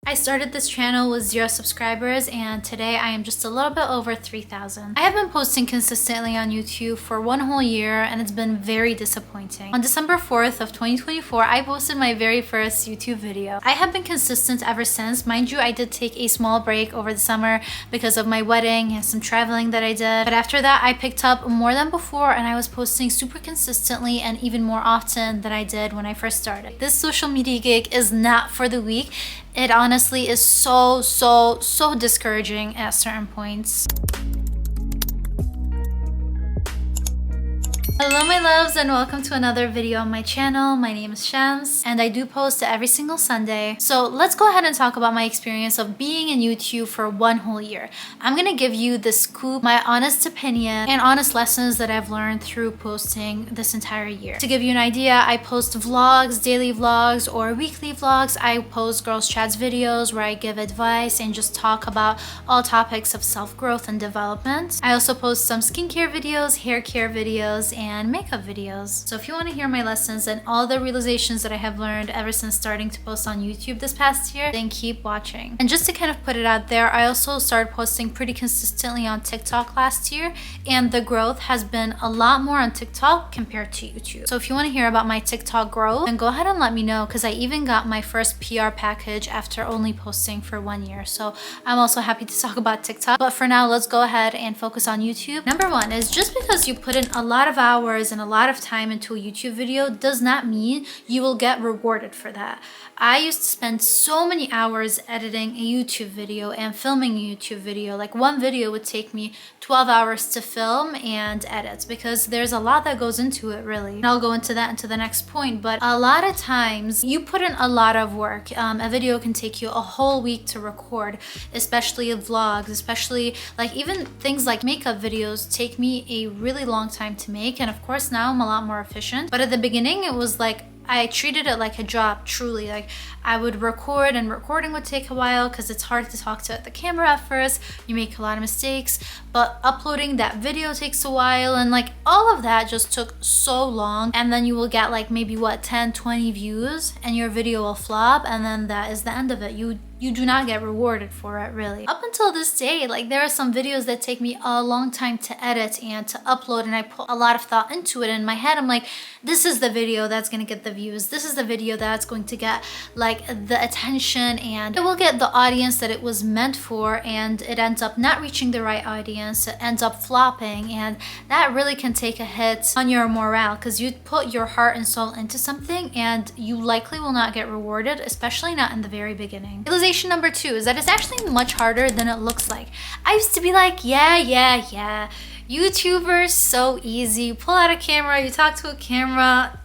I started this channel with 0 subscribers and today I am just a little bit over 3,000. I have been posting consistently on YouTube for 1 whole year and it's been very disappointing. On December 4th of 2024, I posted my very first YouTube video. I have been consistent ever since. Mind you, I did take a small break over the summer because of my wedding and some traveling that I did. But after that, I picked up more than before and I was posting super consistently and even more often than I did when I first started. This social media gig is not for the weak. It honestly is so discouraging at certain points. Hello my loves and welcome to another video on my channel. My name is Shams and I do post every single Sunday. So let's go ahead and talk about my experience of being in YouTube for 1 whole year. I'm gonna give you the scoop, my honest opinion and honest lessons that I've learned through posting this entire year. To give you an idea, I post vlogs, daily vlogs or weekly vlogs. I post girls chats videos where I give advice and just talk about all topics of self-growth and development. I also post some skincare videos, hair care videos, and makeup videos. So if you want to hear my lessons and all the realizations that I have learned ever since starting to post on YouTube this past year, then keep watching. And just to kind of put it out there, I also started posting pretty consistently on TikTok last year, and the growth has been a lot more on TikTok compared to YouTube. So if you want to hear about my TikTok growth, then go ahead and let me know, because I even got my first PR package after only posting for 1 year. So I'm also happy to talk about TikTok. But for now, let's go ahead and focus on YouTube. Number 1 is just because you put in a lot of hours and a lot of time into a YouTube video does not mean you will get rewarded for that. I used to spend so many hours editing a YouTube video and filming a YouTube video. Like one video would take me 12 hours to film and edit because there's a lot that goes into it, really. And I'll go into that into the next point, but a lot of times you put in a lot of work. A video can take you a whole week to record, especially vlogs, especially like even things like makeup videos take me a really long time to make. And of course now I'm a lot more efficient. But at the beginning it was like, I treated it like a job, truly. Like I would record and recording would take a while because it's hard to talk to the camera at first. You make a lot of mistakes, but uploading that video takes a while, and like all of that just took so long. And then you will get like maybe what, 10, 20 views and your video will flop, and then that is the end of it. You do not get rewarded for it, really. Up until this day, like there are some videos that take me a long time to edit and to upload, and I put a lot of thought into it. In my head, I'm like, this is the video that's gonna get the views. This is the video that's going to get like the attention, and it will get the audience that it was meant for, and it ends up not reaching the right audience. It ends up flopping, and that really can take a hit on your morale because you put your heart and soul into something and you likely will not get rewarded, especially not in the very beginning. Realization number 2 is that it's actually much harder than it looks like. I used to be like, yeah, YouTubers, so easy. You pull out a camera, you talk to a camera,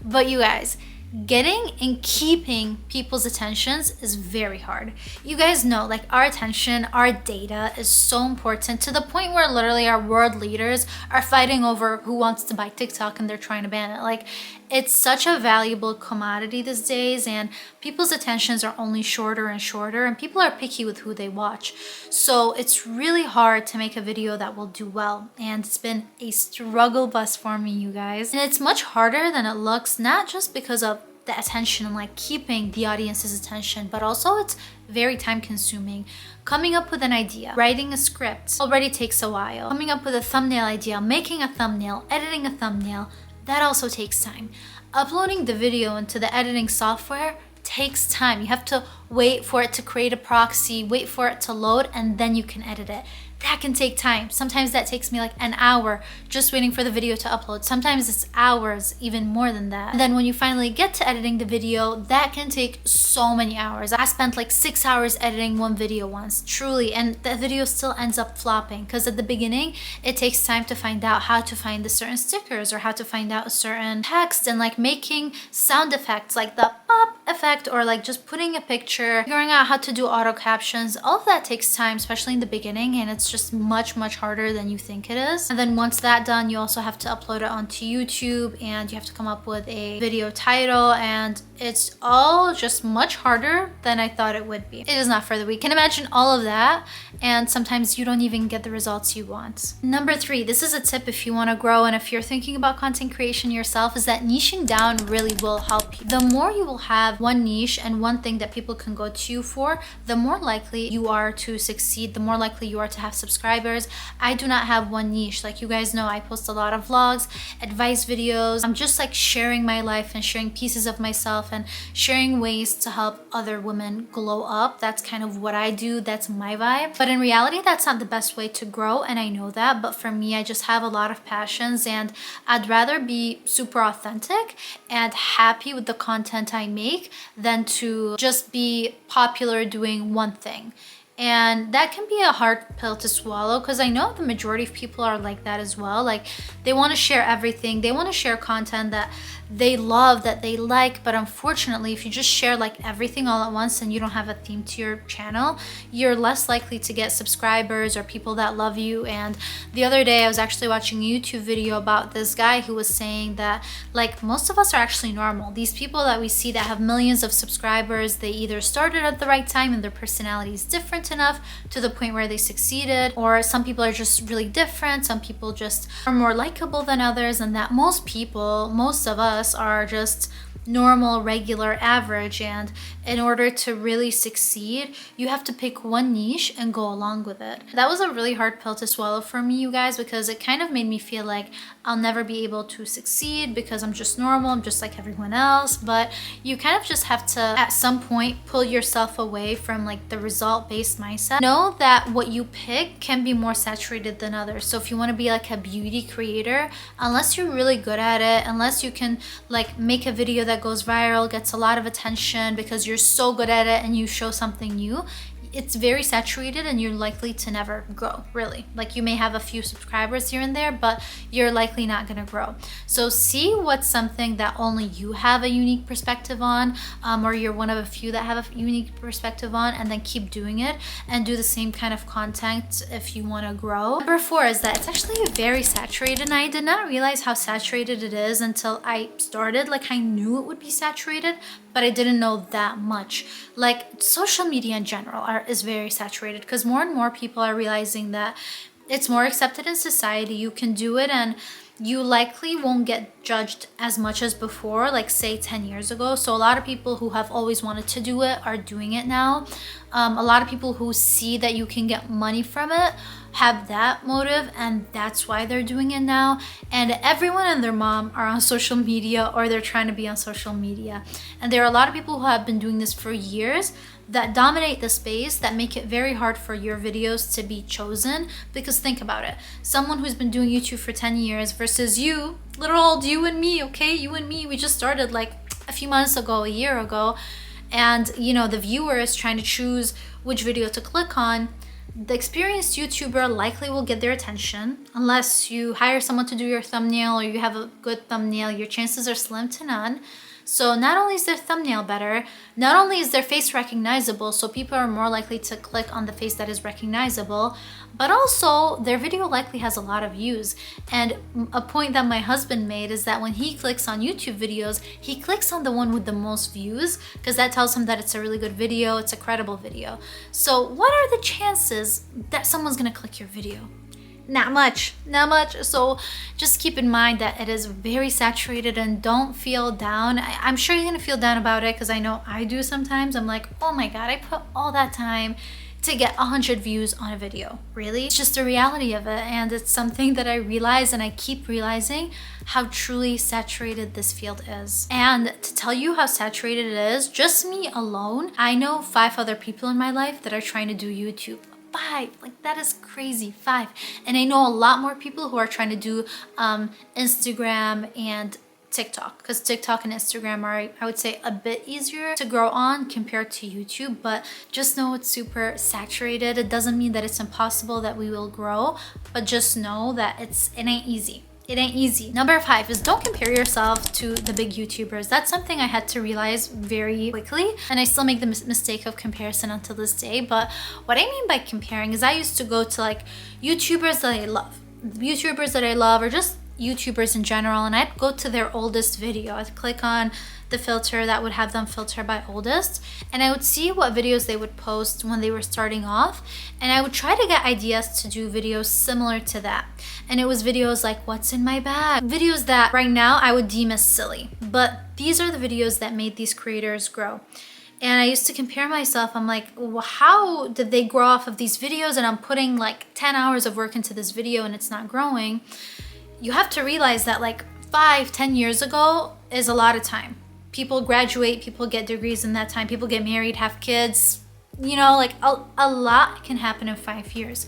but you guys, getting and keeping people's attentions is very hard. You guys know, like our attention, our data is so important to the point where literally our world leaders are fighting over who wants to buy TikTok and they're trying to ban it. Like it's such a valuable commodity these days, and people's attentions are only shorter and shorter, and people are picky with who they watch. So it's really hard to make a video that will do well, and it's been a struggle bus for me, you guys. And it's much harder than it looks, not just because of the attention and like keeping the audience's attention, but also it's very time consuming. Coming up with an idea, writing a script already takes a while. Coming up with a thumbnail idea, making a thumbnail, editing a thumbnail, that also takes time. Uploading the video into the editing software takes time. You have to wait for it to create a proxy, wait for it to load, and then you can edit it. That can take time. Sometimes that takes me like an hour just waiting for the video to upload. Sometimes it's hours, even more than that. And then when you finally get to editing the video, that can take so many hours. I spent like 6 hours editing one video once, truly, and the video still ends up flopping because at the beginning, it takes time to find out how to find the certain stickers or how to find out a certain text, and like making sound effects like the pop effect, or like just putting a picture, figuring out how to do auto captions. All of that takes time, especially in the beginning, and it's it's just much harder than you think it is. And then once that's done, you also have to upload it onto YouTube, and you have to come up with a video title, and it's all just much harder than I thought it would be. It is not for the weak. Can imagine all of that, and sometimes you don't even get the results you want. Number 3, this is a tip if you want to grow and if you're thinking about content creation yourself, is that niching down really will help you. The more you will have one niche and one thing that people can go to you for, the more likely you are to succeed, the more likely you are to have subscribers. I do not have one niche. Like you guys know, I post a lot of vlogs, advice videos. I'm just like sharing my life and sharing pieces of myself and sharing ways to help other women glow up. That's kind of what I do. That's my vibe. But in reality, that's not the best way to grow, and I know that. But for me, I just have a lot of passions, and I'd rather be super authentic and happy with the content I make than to just be popular doing one thing. And that can be a hard pill to swallow, because I know the majority of people are like that as well. Like they want to share everything. They want to share content that they love, that they like. But unfortunately, if you just share like everything all at once and you don't have a theme to your channel, you're less likely to get subscribers or people that love you. And the other day I was actually watching a YouTube video about this guy who was saying that like most of us are actually normal. These people that we see that have millions of subscribers, they either started at the right time and their personality is different enough to the point where they succeeded, or some people are just really different. Some people just are more likable than others, and that most people, most of us, are just normal, regular, average. And in order to really succeed, you have to pick one niche and go along with it. That was a really hard pill to swallow for me, you guys, because it kind of made me feel like I'll never be able to succeed because I'm just normal, I'm just like everyone else. But you kind of just have to at some point pull yourself away from like the result-based mindset. Know that what you pick can be more saturated than others. So if you want to be like a beauty creator, unless you're really good at it, unless you can like make a video that goes viral, gets a lot of attention because you're so good at it and you show something new, it's very saturated and you're likely to never grow, really. Like you may have a few subscribers here and there, but you're likely not gonna grow. So see what's something that only you have a unique perspective on, or you're one of a few that have a unique perspective on, and then keep doing it and do the same kind of content if you wanna grow. Number 4 is that it's actually very saturated, and I did not realize how saturated it is until I started. Like I knew it would be saturated, but I didn't know that much. Like social media in general is very saturated, because more and more people are realizing that it's more accepted in society. You can do it, and you likely won't get judged as much as before, like say 10 years ago. So a lot of people who have always wanted to do it are doing it now. A lot of people who see that you can get money from it have that motive, and that's why they're doing it now. And everyone and their mom are on social media, or they're trying to be on social media. And there are a lot of people who have been doing this for years that dominate the space, that make it very hard for your videos to be chosen. Because think about it, someone who's been doing YouTube for 10 years versus you, little old you and me, okay? You and me, we just started like a few months ago, a year ago. And you know, the viewer is trying to choose which video to click on. The experienced YouTuber likely will get their attention. Unless you hire someone to do your thumbnail or you have a good thumbnail, your chances are slim to none. So not only is their thumbnail better, not only is their face recognizable, so people are more likely to click on the face that is recognizable, but also their video likely has a lot of views. And a point that my husband made is that when he clicks on YouTube videos, he clicks on the one with the most views, because that tells him that it's a really good video, it's a credible video. So what are the chances that someone's gonna click your video? Not much. So just keep in mind that it is very saturated, and don't feel down. I'm sure you're gonna feel down about it, because I know I do sometimes. I'm like, oh my god, I put all that time to get 100 views on a video. Really? It's just the reality of it, and it's something that I realize, and I keep realizing how truly saturated this field is. And to tell you how saturated it is, just me alone, I know 5 other people in my life that are trying to do YouTube. 5, like that is crazy, 5. And I know a lot more people who are trying to do Instagram and TikTok, because TikTok and Instagram are, I would say, a bit easier to grow on compared to YouTube. But just know it's super saturated. It doesn't mean that it's impossible that we will grow, but just know that it ain't easy. It ain't easy. Number 5 is don't compare yourself to the big YouTubers. That's something I had to realize very quickly, and I still make the mistake of comparison until this day. But what I mean by comparing is I used to go to like YouTubers that I love, or just YouTubers in general, and I'd go to their oldest video. I'd click on the filter that would have them filter by oldest, and I would see what videos they would post when they were starting off, and I would try to get ideas to do videos similar to that. And it was videos like what's in my bag, videos that right now I would deem as silly, but these are the videos that made these creators grow. And I used to compare myself. I'm like, well, how did they grow off of these videos, and I'm putting like 10 hours of work into this video and it's not growing? You have to realize that like 5-10 years ago is a lot of time. People graduate, people get degrees in that time, people get married, have kids, you know, like a lot can happen in 5 years.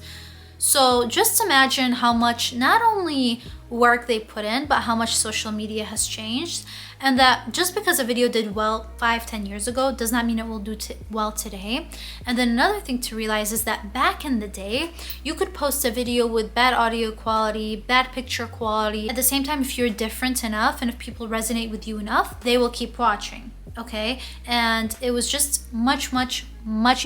So just imagine how much not only work they put in, but how much social media has changed. And that just because a video did well 5-10 years ago does not mean it will do well today. And then another thing to realize is that back in the day, you could post a video with bad audio quality, bad picture quality. At the same time, if you're different enough and if people resonate with you enough, they will keep watching. Okay, and it was just much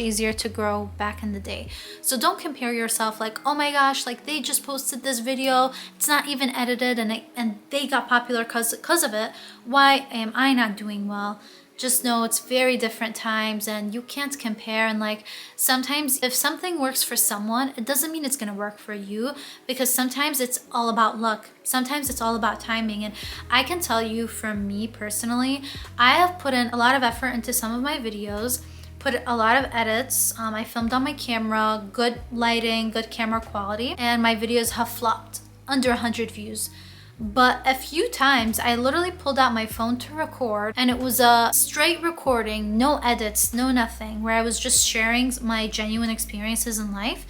easier to grow back in the day. So don't compare yourself like, oh my gosh, like they just posted this video, it's not even edited, and they got popular because of it. Why am I not doing well? Just know it's very different times, and you can't compare. And like sometimes if something works for someone, it doesn't mean it's gonna work for you, because sometimes it's all about luck. Sometimes it's all about timing. And I can tell you from me personally, I have put in a lot of effort into some of my videos, put a lot of edits. I filmed on my camera, good lighting, good camera quality, and my videos have flopped under 100 views. But a few times I literally pulled out my phone to record, and it was a straight recording, no edits, no nothing, where I was just sharing my genuine experiences in life.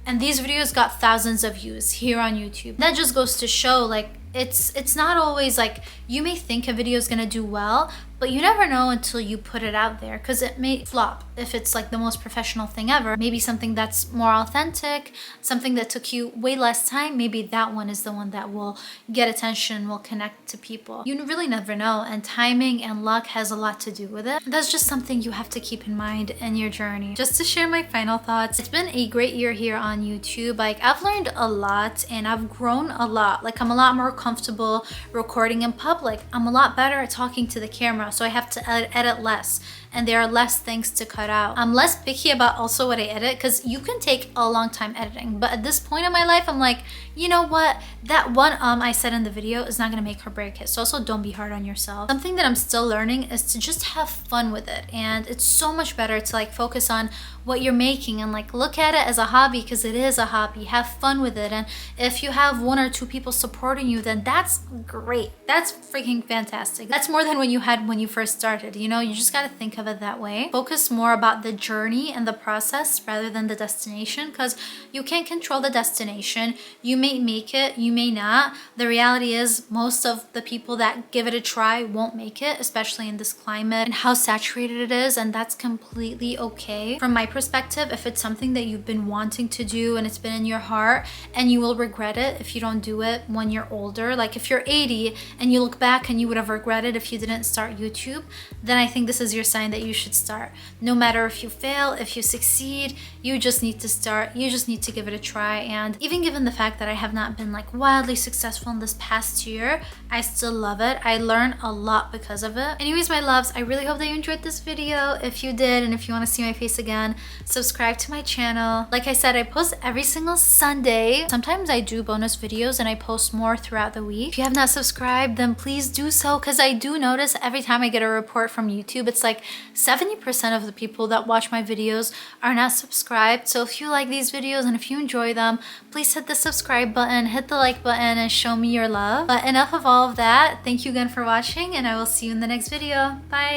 And these videos got thousands of views here on YouTube. That just goes to show like it's not always like you may think a video is gonna do well, but you never know until you put it out there, because it may flop if it's like the most professional thing ever. Maybe something that's more authentic, something that took you way less time, maybe that one is the one that will get attention, will connect to people. You really never know, and timing and luck has a lot to do with it. That's just something you have to keep in mind in your journey. Just to share my final thoughts, it's been a great year here on YouTube. Like I've learned a lot and I've grown a lot. Like I'm a lot more comfortable recording in public. I'm a lot better at talking to the camera, so I have to edit less, and there are less things to cut out. I'm less picky about also what I edit, because you can take a long time editing, but at this point in my life I'm like, you know what, that one I said in the video is not gonna make or break it. So also don't be hard on yourself. Something that I'm still learning is to just have fun with it, and it's so much better to like focus on what you're making and like look at it as a hobby, because it is a hobby. Have fun with it, and if you have 1 or 2 people supporting you, then that's great. That's freaking fantastic. That's more than what you had when you first started. You know, you just gotta think of it that way. Focus more about the journey and the process rather than the destination, because you can't control the destination. You may make it, you may not. The reality is most of the people that give it a try won't make it, especially in this climate and how saturated it is, and that's completely okay. From my perspective, if it's something that you've been wanting to do and it's been in your heart, and you will regret it if you don't do it when you're older, like if you're 80 and you look back and you would have regretted if you didn't start YouTube, then I think this is your sign that you should start. No matter if you fail, if you succeed, you just need to start. You just need to give it a try. And even given the fact that I have not been like wildly successful in this past year, I still love it. I learned a lot because of it. Anyways, my loves, I really hope that you enjoyed this video. If you did, and if you want to see my face again, subscribe to my channel. Like I said, I post every single Sunday. Sometimes I do bonus videos and I post more throughout the week. If you have not subscribed, then please do so, because I do notice every time I get a report from YouTube, it's like 70% of the people that watch my videos are not subscribed. So if you like these videos and if you enjoy them, please hit the subscribe button, hit the like button, and show me your love. But enough of all of that. Thank you again for watching, and I will see you in the next video. Bye!